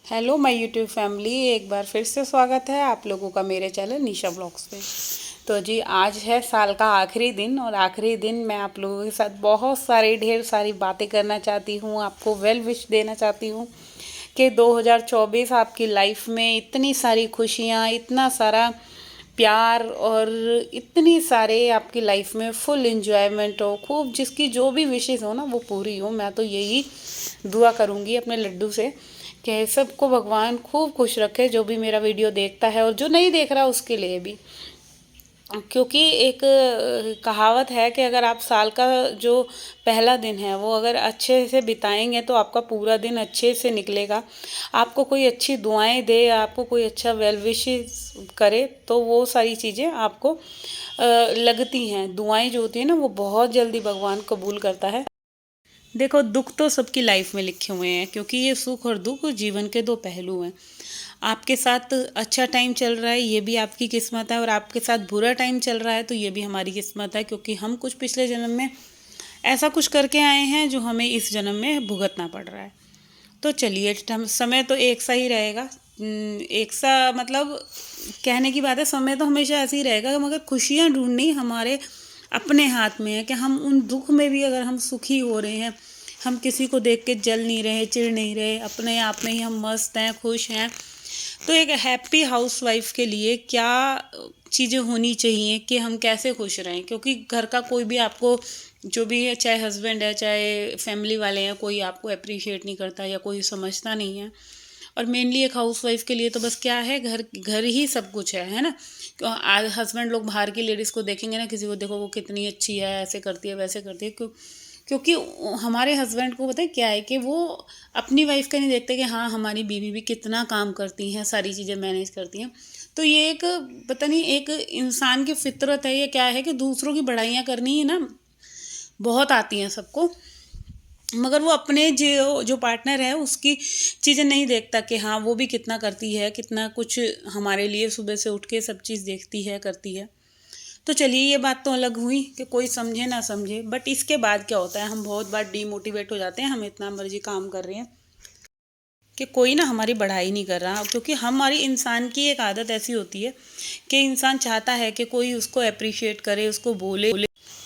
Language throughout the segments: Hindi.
हेलो माय यूट्यूब फैमिली, एक बार फिर से स्वागत है आप लोगों का मेरे चैनल निशा ब्लॉग्स पे। तो जी आज है साल का आखिरी दिन और आखिरी दिन मैं आप लोगों के साथ बहुत सारी ढेर सारी बातें करना चाहती हूँ। आपको वेल विश देना चाहती हूँ कि 2024 आपकी लाइफ में इतनी सारी खुशियाँ, इतना सारा प्यार और इतनी सारे आपकी लाइफ में फुल एंजॉयमेंट हो, खूब जिसकी जो भी विशेज़ हो ना वो पूरी हो। मैं तो यही दुआ करूँगी अपने लड्डू से कि सबको भगवान खूब खुश रखे, जो भी मेरा वीडियो देखता है और जो नहीं देख रहा उसके लिए भी। क्योंकि एक कहावत है कि अगर आप साल का जो पहला दिन है वो अगर अच्छे से बिताएंगे तो आपका पूरा दिन अच्छे से निकलेगा। आपको कोई अच्छी दुआएं दे, आपको कोई अच्छा वेल विशेस करे तो वो सारी चीज़ें आपको लगती हैं। दुआएं जो होती हैं ना वो बहुत जल्दी भगवान कबूल करता है। देखो, दुख तो सबकी लाइफ में लिखे हुए हैं, क्योंकि ये सुख और दुख जीवन के दो पहलू हैं। आपके साथ अच्छा टाइम चल रहा है ये भी आपकी किस्मत है, और आपके साथ बुरा टाइम चल रहा है तो ये भी हमारी किस्मत है, क्योंकि हम कुछ पिछले जन्म में ऐसा कुछ करके आए हैं जो हमें इस जन्म में भुगतना पड़ रहा है। तो चलिए, समय तो एक सा ही रहेगा। एक सा मतलब कहने की बात है, समय तो हमेशा ऐसे ही रहेगा, मगर खुशियाँ ढूंढनी हमारे अपने हाथ में है कि हम उन दुख में भी अगर हम सुखी हो रहे हैं, हम किसी को देख के जल नहीं रहे, चिढ़ नहीं रहे, अपने आप में ही हम मस्त हैं, खुश हैं। तो एक हैप्पी हाउसवाइफ के लिए क्या चीज़ें होनी चाहिए कि हम कैसे खुश रहें, क्योंकि घर का कोई भी आपको जो भी है, चाहे हस्बैंड है चाहे फैमिली वाले हैं, कोई आपको अप्रिशिएट नहीं करता या कोई समझता नहीं है। और मेनली एक हाउसवाइफ के लिए तो बस क्या है, घर घर ही सब कुछ है ना। आज हस्बैंड लोग बाहर की लेडीज़ को देखेंगे ना, किसी को देखो वो कितनी अच्छी है, ऐसे करती है वैसे करती है, क्योंकि हमारे हस्बैंड को पता है क्या है कि वो अपनी वाइफ का नहीं देखते कि हाँ हमारी बीवी भी कितना काम करती हैं, सारी चीज़ें मैनेज करती हैं। तो ये एक पता नहीं एक इंसान की फितरत है, ये क्या है कि दूसरों की बढ़ाइयाँ करनी है ना, बहुत आती हैं सबको, मगर वो अपने जो जो पार्टनर है उसकी चीज़ें नहीं देखता कि हाँ वो भी कितना करती है, कितना कुछ हमारे लिए सुबह से उठ के सब चीज़ देखती है, करती है। तो चलिए, ये बात तो अलग हुई कि कोई समझे ना समझे, बट इसके बाद क्या होता है, हम बहुत बार डीमोटिवेट हो जाते हैं। हम इतना मर्जी काम कर रहे हैं कि कोई ना हमारी बढ़ाई नहीं कर रहा, क्योंकि हमारी इंसान की एक आदत ऐसी होती है कि इंसान चाहता है कि कोई उसको अप्रिशिएट करे, उसको बोले,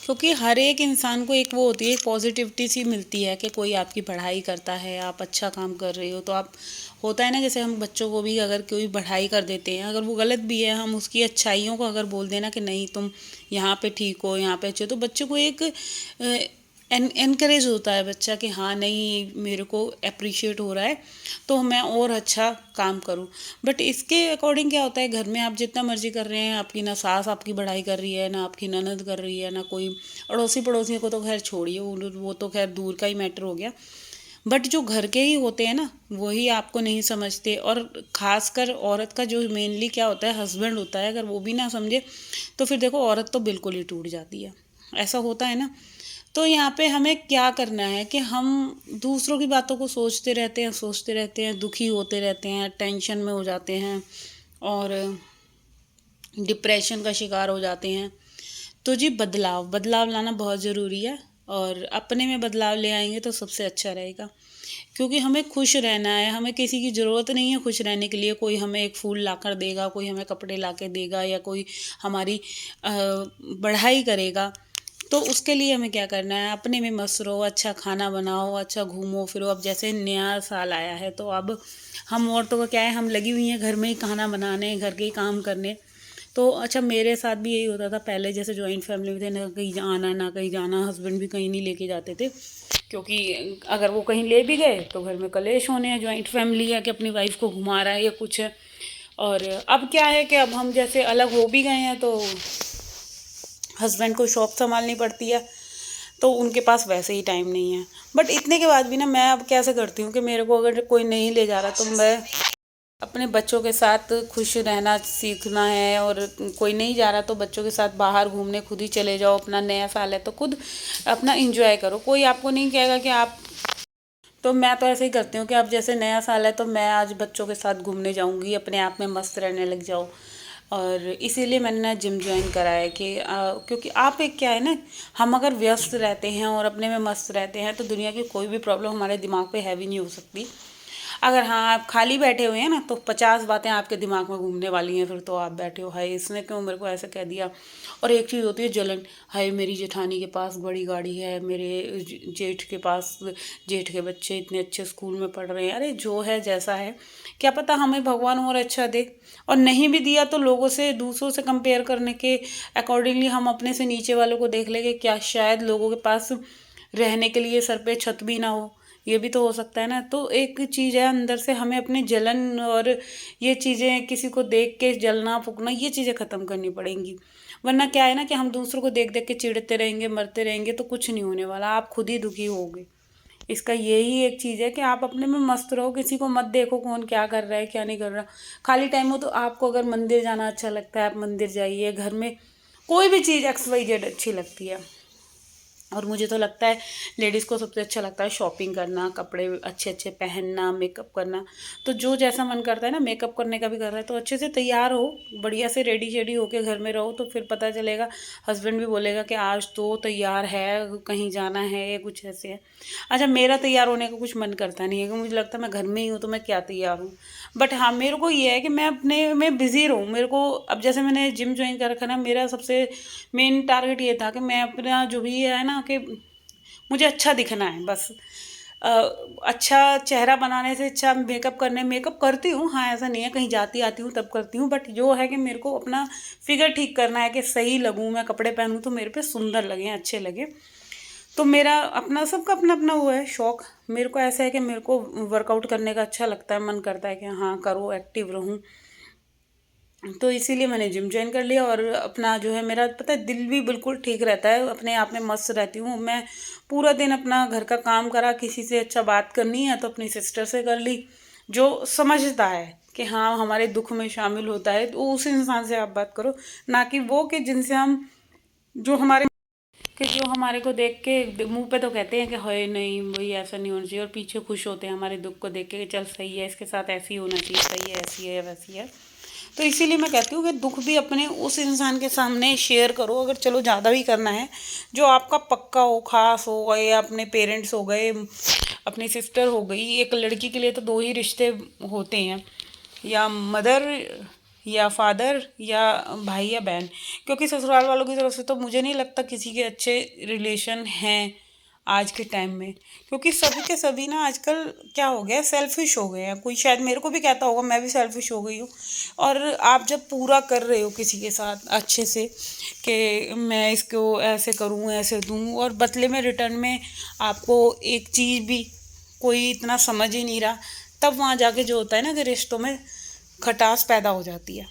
क्योंकि हर एक इंसान को एक वो होती है, एक पॉजिटिविटी सी मिलती है कि कोई आपकी पढ़ाई करता है, आप अच्छा काम कर रहे हो तो आप, होता है ना, जैसे हम बच्चों को भी अगर कोई पढ़ाई कर देते हैं, अगर वो गलत भी है, हम उसकी अच्छाइयों को अगर बोल देना कि नहीं तुम यहाँ पे ठीक हो, यहाँ पे अच्छे, तो बच्चे को एक एनकरेज होता है बच्चा कि हाँ नहीं, मेरे को अप्रिशिएट हो रहा है तो मैं और अच्छा काम करूं। बट इसके अकॉर्डिंग क्या होता है, घर में आप जितना मर्जी कर रहे हैं, आपकी ना सास आपकी बढ़ाई कर रही है, ना आपकी ननद कर रही है, ना कोई अड़ोसी पड़ोसी को तो खैर छोड़िए, वो तो खैर दूर का ही मैटर हो गया। बट जो घर के ही होते हैं ना, वही आपको नहीं समझते। और ख़ासकर औरत का जो मेनली क्या होता है, हस्बैंड होता है, अगर वो भी ना समझे तो फिर देखो औरत तो बिल्कुल ही टूट जाती है। ऐसा होता है ना। तो यहाँ पे हमें क्या करना है कि हम दूसरों की बातों को सोचते रहते हैं, दुखी होते रहते हैं, टेंशन में हो जाते हैं और डिप्रेशन का शिकार हो जाते हैं। तो जी, बदलाव बदलाव लाना बहुत ज़रूरी है, और अपने में बदलाव ले आएंगे तो सबसे अच्छा रहेगा। क्योंकि हमें खुश रहना है, हमें किसी की ज़रूरत नहीं है खुश रहने के लिए। कोई हमें एक फूल ला कर देगा, कोई हमें कपड़े ला के देगा, या कोई हमारी बढ़ाई करेगा। तो उसके लिए हमें क्या करना है, अपने में मस्त रहो, अच्छा खाना बनाओ, अच्छा घूमो फिरो। अब जैसे नया साल आया है तो अब हम औरतों का क्या है, हम लगी हुई हैं घर में ही खाना बनाने, घर के ही काम करने। तो अच्छा, मेरे साथ भी यही होता था पहले, जैसे जॉइंट फैमिली में थे, ना कहीं आना ना कहीं जाना, हस्बैंड भी कहीं नहीं लेके जाते थे, क्योंकि अगर वो कहीं ले भी गए तो घर में कलेश होने हैं। जॉइंट फैमिली है कि अपनी वाइफ को घुमा रहा है या कुछ है। और अब क्या है कि अब हम जैसे अलग हो भी गए हैं तो हस्बैंड को शॉप संभालनी पड़ती है, तो उनके पास वैसे ही टाइम नहीं है। बट इतने के बाद भी ना, मैं अब कैसे करती हूँ कि मेरे को अगर कोई नहीं ले जा रहा तो मैं अपने बच्चों के साथ खुश रहना सीखना है। और कोई नहीं जा रहा तो बच्चों के साथ बाहर घूमने खुद ही चले जाओ। अपना नया साल है तो खुद अपना इंजॉय करो, कोई आपको नहीं कहेगा कि आप। तो मैं तो ऐसे ही करती हूँ कि अब जैसे नया साल है तो मैं आज बच्चों के साथ घूमने जाऊँगी, अपने आप में मस्त रहने लग जाओ। और इसीलिए मैंने ना जिम ज्वाइन करा है कि क्योंकि आप एक क्या है ना, हम अगर व्यस्त रहते हैं और अपने में मस्त रहते हैं तो दुनिया की कोई भी प्रॉब्लम हमारे दिमाग पे हैवी नहीं हो सकती। अगर हाँ आप खाली बैठे हुए हैं ना तो 50 बातें आपके दिमाग में घूमने वाली हैं, फिर तो आप बैठे हो हाय इसने क्यों मेरे को ऐसे कह दिया। और एक चीज़ होती है जलन, हाय मेरी जेठानी के पास बड़ी गाड़ी है, मेरे जेठ के पास जेठ के बच्चे इतने अच्छे स्कूल में पढ़ रहे हैं। अरे जो है जैसा है, क्या पता हमें भगवान और अच्छा दे, और नहीं भी दिया तो लोगों से दूसरों से कंपेयर करने के अकॉर्डिंगली हम अपने से नीचे वालों को देख लेंगे। क्या शायद लोगों के पास रहने के लिए सर पे छत भी ना हो, ये भी तो हो सकता है ना। तो एक चीज़ है अंदर से हमें अपने जलन और ये चीज़ें किसी को देख के जलना फूकना ये चीज़ें ख़त्म करनी पड़ेंगी। वरना क्या है ना कि हम दूसरों को देख देख के चिढ़ते रहेंगे मरते रहेंगे तो कुछ नहीं होने वाला, आप खुद ही दुखी होगे। इसका यही एक चीज़ है कि आप अपने में मस्त रहो, किसी को मत देखो कौन क्या कर रहा है क्या नहीं कर रहा। खाली टाइम हो तो आपको अगर मंदिर जाना अच्छा लगता है आप मंदिर जाइए, घर में कोई भी चीज़ XYZ अच्छी लगती है। और मुझे तो लगता है लेडीज़ को सबसे अच्छा लगता है शॉपिंग करना, कपड़े अच्छे अच्छे पहनना, मेकअप करना। तो जो जैसा मन करता है ना, मेकअप करने का भी कर रहा है तो अच्छे से तैयार हो, बढ़िया से रेडी शेडी होके घर में रहो, तो फिर पता चलेगा हस्बैंड भी बोलेगा कि आज तो तैयार है, कहीं जाना है या कुछ ऐसे है। अच्छा मेरा तैयार होने का कुछ मन करता नहीं है, कि मुझे लगता है मैं घर में ही हूँ तो मैं क्या तैयार हूँ। बट हाँ मेरे को ये है कि मैं अपने में बिज़ी रहूँ। मेरे को अब जैसे मैंने जिम ज्वाइन कर रखा ना, मेरा सबसे मेन टारगेट ये था कि मैं अपना जो भी है ना कि मुझे अच्छा दिखना है बस। अ, अच्छा चेहरा बनाने से अच्छा मेकअप करने, मेकअप करती हूँ हाँ, ऐसा नहीं है, कहीं जाती आती हूँ तब करती हूँ, बट जो है कि मेरे को अपना फिगर ठीक करना है कि सही लगूँ, मैं कपड़े पहनूँ तो मेरे पे सुंदर लगें, अच्छे लगे। तो मेरा अपना सबका अपना अपना वो है शौक़। मेरे को ऐसा है कि मेरे को वर्कआउट करने का अच्छा लगता है, मन करता है कि हाँ करो, एक्टिव रहूँ। तो इसीलिए मैंने जिम ज्वाइन कर लिया और अपना जो है मेरा पता है दिल भी बिल्कुल ठीक रहता है, अपने आप में मस्त रहती हूँ मैं। पूरा दिन अपना घर का काम करा, किसी से अच्छा बात करनी है तो अपनी सिस्टर से कर ली, जो समझता है कि हाँ हमारे दुख में शामिल होता है, तो उस इंसान से आप बात करो। ना कि वो कि जिनसे हम जो हमारे को देख के मुंह पे तो कहते हैं कि हाय नहीं भाई ऐसा नहीं होना चाहिए, और पीछे खुश होते हैं हमारे दुख को देख के कि चल सही है इसके साथ ऐसी होना चाहिए, सही है ऐसी है वैसी है। तो इसीलिए मैं कहती हूँ कि दुख भी अपने उस इंसान के सामने शेयर करो, अगर चलो ज़्यादा भी करना है, जो आपका पक्का हो, खास हो गए, अपने पेरेंट्स हो गए, अपनी सिस्टर हो गई। एक लड़की के लिए तो दो ही रिश्ते होते हैं, या मदर या फादर या भाई या बहन। क्योंकि ससुराल वालों की तरफ से तो मुझे नहीं लगता किसी के अच्छे रिलेशन हैं आज के टाइम में। क्योंकि सभी के सभी ना आजकल क्या हो गया, सेल्फिश हो गए हैं। कोई शायद मेरे को भी कहता होगा, मैं भी सेल्फिश हो गई हूँ। और आप जब पूरा कर रहे हो किसी के साथ अच्छे से कि मैं इसको ऐसे करूँ ऐसे दूँ, और बदले में रिटर्न में आपको एक चीज़ भी कोई इतना समझ ही नहीं रहा, तब वहाँ जाके जो होता है ना कि रिश्तों में खटास पैदा हो जाती है।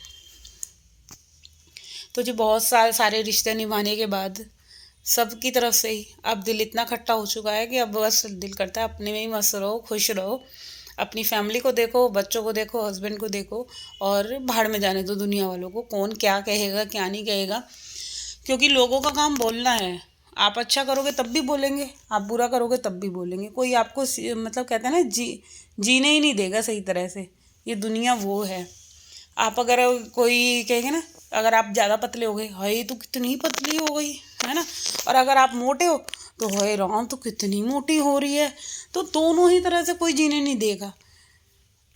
तो जो बहुत सारे रिश्ते निभाने के बाद सबकी तरफ से ही अब दिल इतना खट्टा हो चुका है कि अब बस दिल करता है अपने में ही मस्त रहो, खुश रहो, अपनी फैमिली को देखो, बच्चों को देखो, हस्बैंड को देखो, और भाड़ में जाने दो दुनिया वालों को, कौन क्या कहेगा क्या नहीं कहेगा। क्योंकि लोगों का काम बोलना है। आप अच्छा करोगे तब भी बोलेंगे, आप बुरा करोगे तब भी बोलेंगे। कोई आपको मतलब कहते हैं ना जीने ही नहीं देगा सही तरह से। ये दुनिया वो है। आप अगर कोई कहेंगे ना, अगर आप ज़्यादा पतले हो गए, हाय तो कितनी पतली हो गई, है ना। और अगर आप मोटे हो तो हाय राम तो कितनी मोटी हो रही है। तो दोनों ही तरह से कोई जीने नहीं देगा।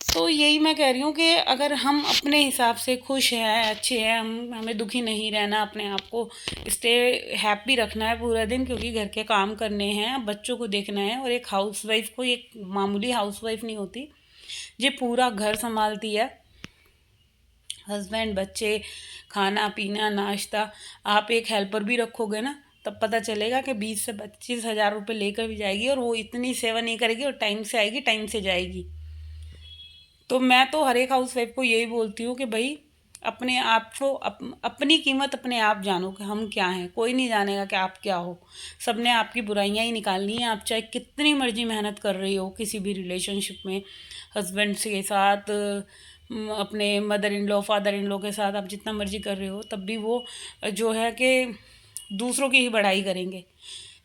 तो यही मैं कह रही हूँ कि अगर हम अपने हिसाब से खुश हैं, अच्छे हैं, हमें दुखी नहीं रहना, अपने आप को स्टे हैप्पी रखना है पूरा दिन, क्योंकि घर के काम करने हैं, बच्चों को देखना है। और एक हाउसवाइफ को, एक मामूली हाउसवाइफ नहीं होती, ये पूरा घर संभालती है। हस्बैंड, बच्चे, खाना पीना, नाश्ता। आप एक हेल्पर भी रखोगे ना, तब पता चलेगा कि 20 से 25 हज़ार रुपये लेकर भी जाएगी, और वो इतनी सेवा नहीं करेगी, और टाइम से आएगी टाइम से जाएगी। तो मैं तो हर एक हाउस वाइफ को यही बोलती हूँ कि भाई अपने आप को अपनी कीमत अपने आप जानो कि हम क्या हैं। कोई नहीं जानेगा कि आप क्या हो। सब ने आपकी बुराइयां ही निकालनी है। आप चाहे कितनी मर्जी मेहनत कर रही हो किसी भी रिलेशनशिप में, हस्बैंड के साथ, अपने mother in law, father in law के साथ आप जितना मर्जी कर रहे हो, तब भी वो जो है कि दूसरों की ही बढ़ाई करेंगे।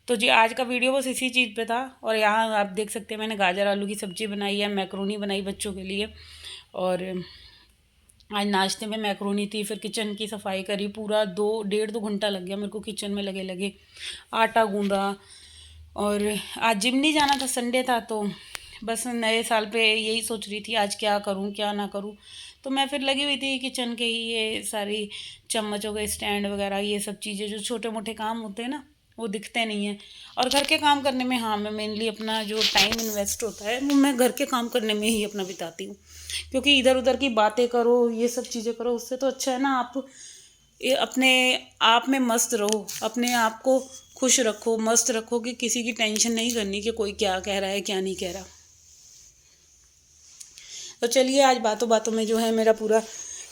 तो जी आज का वीडियो बस इसी चीज़ पे था। और यहाँ आप देख सकते हैं मैंने गाजर आलू की सब्ज़ी बनाई है, मैक्रोनी बनाई बच्चों के लिए। और आज नाश्ते में मैक्रोनी थी। फिर किचन की सफाई करी, पूरा 2 डेढ़ 2 घंटा लग गया मेरे को किचन में लगे लगे। आटा गूंदा। और आज जिम नहीं जाना था, संडे था, तो बस नए साल पे यही सोच रही थी आज क्या करूं क्या ना करूं। तो मैं फिर लगी हुई थी किचन के ही ये सारी चम्मचों के स्टैंड वगैरह ये सब चीज़ें जो छोटे मोटे काम होते हैं ना वो दिखते नहीं हैं। और घर के काम करने में हाँ मैं मेनली अपना जो टाइम इन्वेस्ट होता है वो मैं घर के काम करने में ही अपना बिताती हूँ। क्योंकि इधर उधर की बातें करो ये सब चीज़ें करो उससे तो अच्छा है ना आप ये अपने आप में मस्त रहो, अपने आप को खुश रखो मस्त रखो कि किसी की टेंशन नहीं करनी कि कोई क्या कह रहा है क्या नहीं कह रहा। तो चलिए आज बातों बातों में जो है मेरा पूरा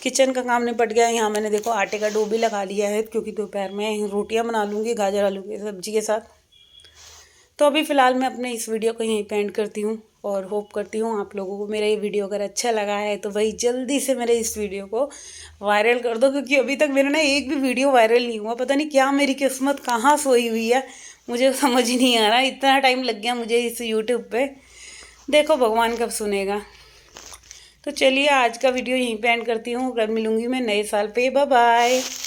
किचन का काम निपट गया। यहाँ मैंने देखो आटे का डो भी लगा लिया है क्योंकि दोपहर में रोटियाँ बना लूँगी गाजर आलू की सब्जी के साथ। तो अभी फ़िलहाल मैं अपने इस वीडियो को यहीं पे एंड करती हूँ और होप करती हूँ आप लोगों को मेरा ये वीडियो अगर अच्छा लगा है तो भाई जल्दी से मेरे इस वीडियो को वायरल कर दो। क्योंकि अभी तक मेरा ना एक भी वीडियो वायरल नहीं हुआ, पता नहीं क्या मेरी किस्मत कहाँ सोई हुई है, मुझे समझ ही नहीं आ रहा। इतना टाइम लग गया मुझे इस यूट्यूब पे, देखो भगवान कब सुनेगा। तो चलिए आज का वीडियो यहीं पे एंड करती हूँ, कल मिलूँगी मैं नए साल पे। Bye bye.